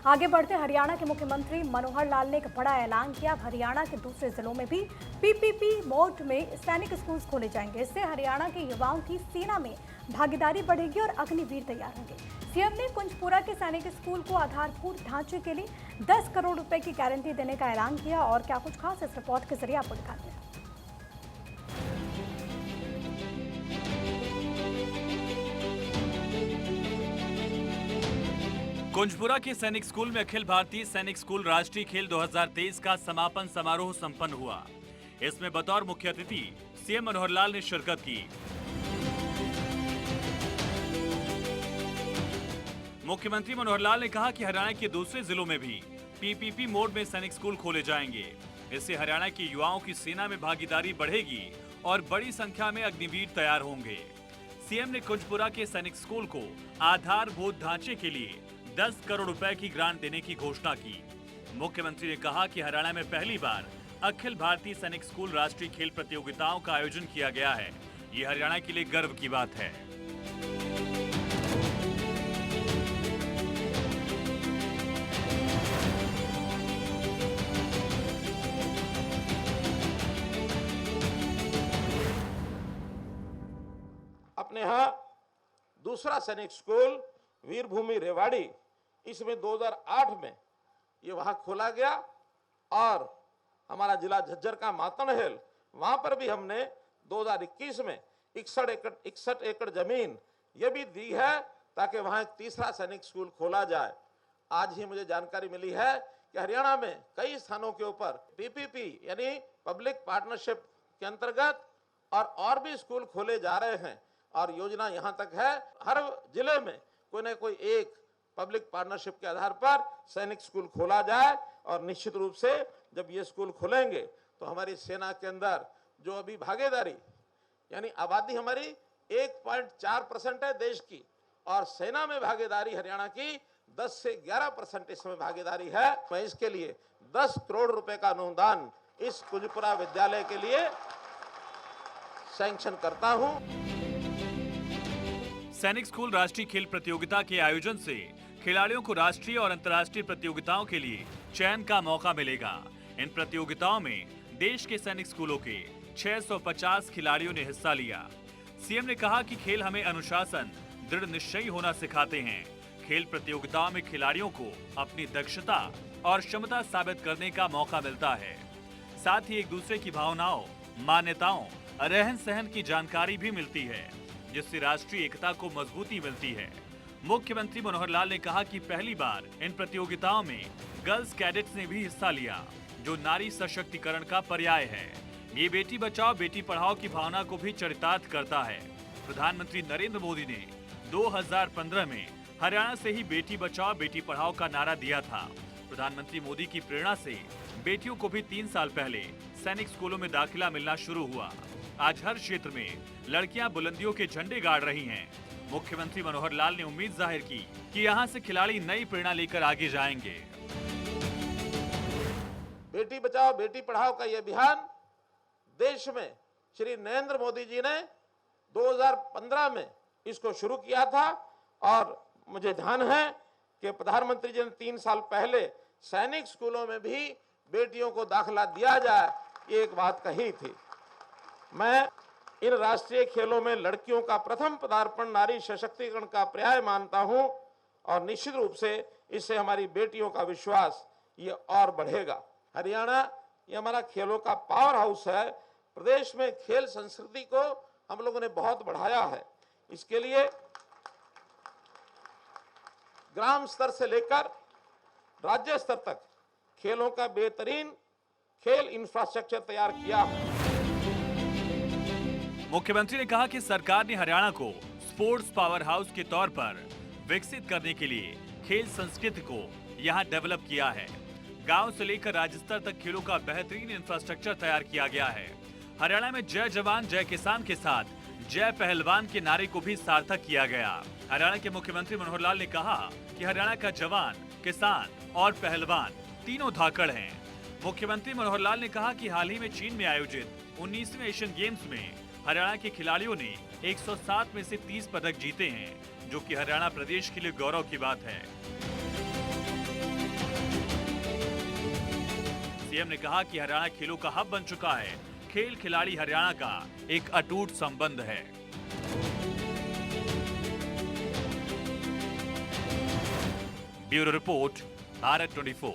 आगे बढ़ते हरियाणा के मुख्यमंत्री मनोहर लाल ने एक बड़ा ऐलान किया। अब हरियाणा के दूसरे जिलों में भी पीपीपी मोड में सैनिक स्कूल खोले जाएंगे। इससे हरियाणा के युवाओं की सेना में भागीदारी बढ़ेगी और अग्निवीर तैयार होंगे। सीएम ने कुंजपुरा के सैनिक स्कूल को आधारभूत ढांचे के लिए 10 करोड़ रुपए की गारंटी देने का ऐलान किया। और क्या कुछ खास, इस रिपोर्ट के जरिए आपको दिखाते हैं। कुंजपुरा के सैनिक स्कूल में अखिल भारतीय सैनिक स्कूल राष्ट्रीय खेल 2023 का समापन समारोह संपन्न हुआ। इसमें बतौर मुख्य अतिथि सीएम मनोहर लाल ने शिरकत की। मुख्यमंत्री मनोहर लाल ने कहा कि हरियाणा के दूसरे जिलों में भी पीपीपी मोड में सैनिक स्कूल खोले जाएंगे। इससे हरियाणा के युवाओं की सेना में भागीदारी बढ़ेगी और बड़ी संख्या में अग्निवीर तैयार होंगे। सीएम ने कुंजपुरा के सैनिक स्कूल को आधारभूत ढांचे के लिए 10 करोड़ रुपए की ग्रांट देने की घोषणा की। मुख्यमंत्री ने कहा कि हरियाणा में पहली बार अखिल भारतीय सैनिक स्कूल राष्ट्रीय खेल प्रतियोगिताओं का आयोजन किया गया है। ये हरियाणा के लिए गर्व की बात है। अपने यहाँ दूसरा सैनिक स्कूल वीरभूमि रेवाड़ी, इसमें 2008 में ये वहां खोला गया। और हमारा जिला झज्जर का मातनहेल, वहां पर भी हमने 2021 में 61 एकड़ जमीन ये भी दी है ताकि वहां एक तीसरा सैनिक स्कूल खोला जाए। आज ही मुझे जानकारी मिली है कि हरियाणा में कई स्थानों के ऊपर पीपीपी यानी पब्लिक पार्टनरशिप के अंतर्गत और भी स्कूल खोले जा रहे हैं। और योजना यहां तक है, हर जिले में कोई न कोई एक पब्लिक पार्टनरशिप के आधार पर सैनिक स्कूल खोला जाए। और निश्चित रूप से जब ये स्कूल खुलेंगे तो हमारी सेना के अंदर जो अभी भागीदारी यानी आबादी हमारी 1.4% है देश की, और सेना में भागीदारी हरियाणा की 10 से 11% इसमें भागीदारी है। मैं इसके लिए 10 करोड़ रुपए का अनुदान इस कुंजपुरा विद्यालय के लिए सैंक्शन करता हूं। सैनिक स्कूल राष्ट्रीय खेल प्रतियोगिता के आयोजन से खिलाड़ियों को राष्ट्रीय और अंतर्राष्ट्रीय प्रतियोगिताओं के लिए चयन का मौका मिलेगा। इन प्रतियोगिताओं में देश के सैनिक स्कूलों के 650 खिलाड़ियों ने हिस्सा लिया। सीएम ने कहा कि खेल हमें अनुशासन, दृढ़ निश्चयी होना सिखाते हैं। खेल प्रतियोगिताओं में खिलाड़ियों को अपनी दक्षता और क्षमता साबित करने का मौका मिलता है। साथ ही एक दूसरे की भावनाओं, मान्यताओं, रहन सहन की जानकारी भी मिलती है, जिससे राष्ट्रीय एकता को मजबूती मिलती है। मुख्यमंत्री मनोहर लाल ने कहा कि पहली बार इन प्रतियोगिताओं में गर्ल्स कैडेट्स ने भी हिस्सा लिया, जो नारी सशक्तिकरण का पर्याय है। ये बेटी बचाओ बेटी पढ़ाओ की भावना को भी चरितार्थ करता है। प्रधानमंत्री नरेंद्र मोदी ने 2015 में हरियाणा से ही बेटी बचाओ बेटी पढ़ाओ का नारा दिया था। प्रधानमंत्री मोदी की प्रेरणा से बेटियों को भी 3 साल पहले सैनिक स्कूलों में दाखिला मिलना शुरू हुआ। आज हर क्षेत्र में लड़कियां बुलंदियों के झंडे गाड़ रही हैं। मुख्यमंत्री मनोहर लाल ने उम्मीद जाहिर की कि यहां से खिलाड़ी नई प्रेरणा लेकर आगे जाएंगे। बेटी बचाओ बेटी पढ़ाओ का यह अभियान देश में श्री नरेंद्र मोदी जी ने 2015 में इसको शुरू किया था। और मुझे ध्यान है कि प्रधानमंत्री जी ने 3 साल पहले सैनिक स्कूलों में भी बेटियों को दाखिला दिया जाए, ये एक बात कही थी। मैं इन राष्ट्रीय खेलों में लड़कियों का प्रथम पदार्पण नारी सशक्तिकरण का पर्याय मानता हूं। और निश्चित रूप से इससे हमारी बेटियों का विश्वास ये और बढ़ेगा। हरियाणा ये हमारा खेलों का पावर हाउस है। प्रदेश में खेल संस्कृति को हम लोगों ने बहुत बढ़ाया है। इसके लिए ग्राम स्तर से लेकर राज्य स्तर तक खेलों का बेहतरीन खेल इंफ्रास्ट्रक्चर तैयार किया है। मुख्यमंत्री ने कहा कि सरकार ने हरियाणा को स्पोर्ट्स पावर हाउस के तौर पर विकसित करने के लिए खेल संस्कृति को यहां डेवलप किया है। गांव से लेकर राज्य स्तर तक खेलों का बेहतरीन इंफ्रास्ट्रक्चर तैयार किया गया है। हरियाणा में जय जवान जय किसान के साथ जय पहलवान के नारे को भी सार्थक किया गया। हरियाणा के मुख्यमंत्री मनोहर लाल ने कहा कि हरियाणा का जवान, किसान और पहलवान तीनों धाकड़ हैं। मुख्यमंत्री मनोहर लाल ने कहा कि हाल ही में चीन में आयोजित 19वें एशियन गेम्स में हरियाणा के खिलाड़ियों ने 107 में से 30 पदक जीते हैं, जो कि हरियाणा प्रदेश के लिए गौरव की बात है। सीएम ने कहा कि हरियाणा खेलों का हब बन चुका है। खेल खिलाड़ी हरियाणा का एक अटूट संबंध है। Bureau report, Bharat 24।